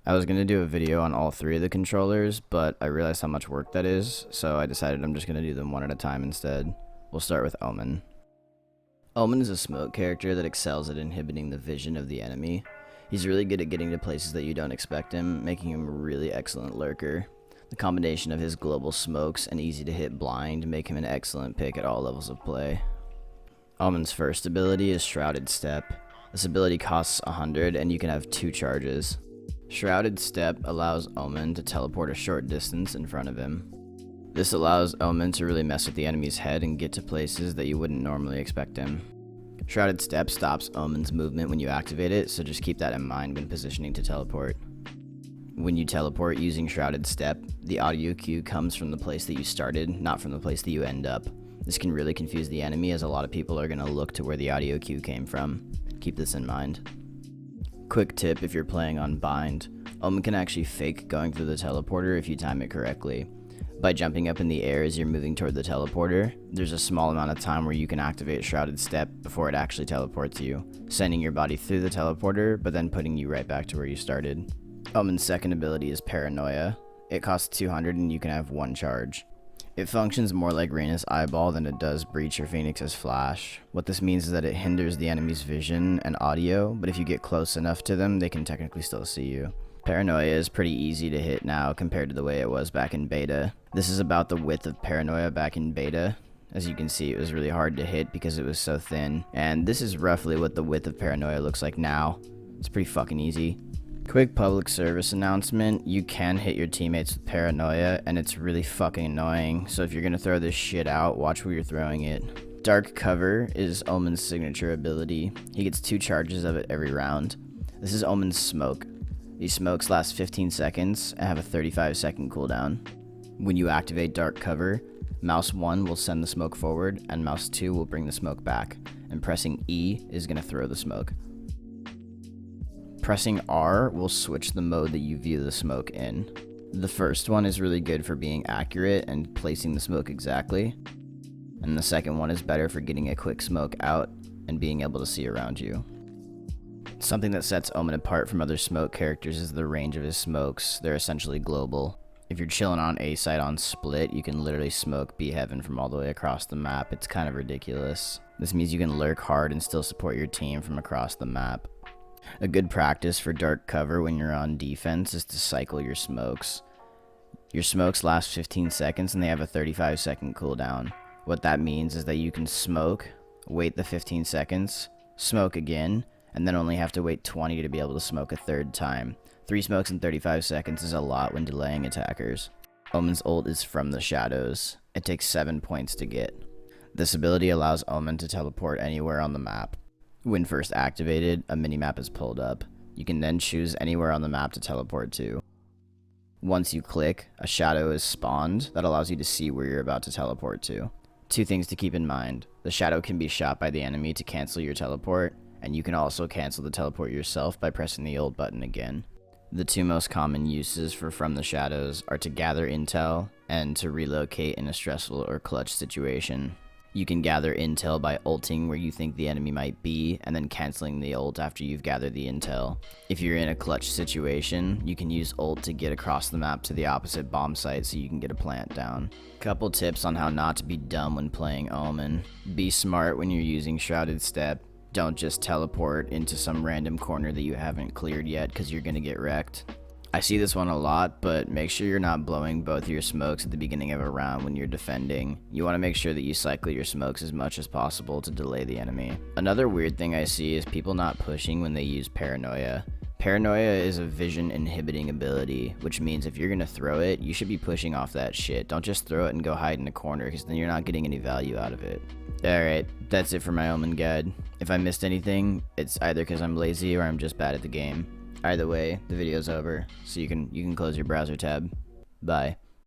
I was going to do a video on all three of the controllers, but I realized how much work that is, so I decided I'm just going to do them one at a time instead. We'll start with Omen. Omen is a smoke character that excels at inhibiting the vision of the enemy. He's really good at getting to places that you don't expect him, making him a really excellent lurker. The combination of his global smokes and easy to hit blind make him an excellent pick at all levels of play. Omen's first ability is Shrouded Step. This ability costs 100 and you can have 2 charges. Shrouded Step allows Omen to teleport a short distance in front of him. This allows Omen to really mess with the enemy's head and get to places that you wouldn't normally expect him. Shrouded Step stops Omen's movement when you activate it, so just keep that in mind when positioning to teleport. When you teleport using Shrouded Step, the audio cue comes from the place that you started, not from the place that you end up. This can really confuse the enemy, as a lot of people are going to look to where the audio cue came from. Keep this in mind. Quick tip if you're playing on bind, Omen can actually fake going through the teleporter if you time it correctly. By jumping up in the air as you're moving toward the teleporter, there's a small amount of time where you can activate Shrouded Step before it actually teleports you, sending your body through the teleporter, but then putting you right back to where you started. Omen's second ability is Paranoia. It costs 200 and you can have 1 charge. It functions more like Reyna's Eyeball than it does Breach or Phoenix's Flash. What this means is that it hinders the enemy's vision and audio, but if you get close enough to them, they can technically still see you. Paranoia is pretty easy to hit now compared to the way it was back in beta. This is about the width of Paranoia back in beta. As you can see, it was really hard to hit because it was so thin, and this is roughly what the width of Paranoia looks like now. It's pretty fucking easy. Quick public service announcement, you can hit your teammates with Paranoia, and it's really fucking annoying, so if you're gonna throw this shit out, watch where you're throwing it. Dark Cover is Omen's signature ability. He gets 2 charges of it every round. This is Omen's Smoke. These smokes last 15 seconds and have a 35-second cooldown. When you activate Dark Cover, mouse 1 will send the smoke forward, and mouse 2 will bring the smoke back, and pressing E is gonna throw the smoke. Pressing R will switch the mode that you view the smoke in. The first one is really good for being accurate and placing the smoke exactly, and the second one is better for getting a quick smoke out and being able to see around you. Something that sets Omen apart from other smoke characters is the range of his smokes. They're essentially global. If you're chilling on A site on split, you can literally smoke B heaven from all the way across the map. It's kind of ridiculous. This means you can lurk hard and still support your team from across the map. A good practice for Dark Cover when you're on defense is to cycle your smokes. Your smokes last 15 seconds and they have a 35-second cooldown. What that means is that you can smoke, wait the 15 seconds, smoke again, and then only have to wait 20 to be able to smoke a 3rd time. 3 smokes in 35 seconds is a lot when delaying attackers. Omen's ult is From the Shadows. It takes 7 points to get. This ability allows Omen to teleport anywhere on the map. When first activated, a minimap is pulled up. You can then choose anywhere on the map to teleport to. Once you click, a shadow is spawned that allows you to see where you're about to teleport to. 2 things to keep in mind. The shadow can be shot by the enemy to cancel your teleport, and you can also cancel the teleport yourself by pressing the ult button again. The 2 most common uses for From the Shadows are to gather intel and to relocate in a stressful or clutch situation. You can gather intel by ulting where you think the enemy might be, and then canceling the ult after you've gathered the intel. If you're in a clutch situation, you can use ult to get across the map to the opposite bomb site so you can get a plant down. Couple tips on how not to be dumb when playing Omen. Be smart when you're using Shrouded Step. Don't just teleport into some random corner that you haven't cleared yet, because you're gonna get wrecked. I see this one a lot, but make sure you're not blowing both your smokes at the beginning of a round when you're defending. You want to make sure that you cycle your smokes as much as possible to delay the enemy. Another weird thing I see is people not pushing when they use Paranoia. Paranoia is a vision inhibiting ability, which means if you're going to throw it, you should be pushing off that shit. Don't just throw it and go hide in a corner, because then you're not getting any value out of it. Alright, that's it for my Omen guide. If I missed anything, it's either because I'm lazy or I'm just bad at the game. Either way, the video's over, so you can close your browser tab. Bye.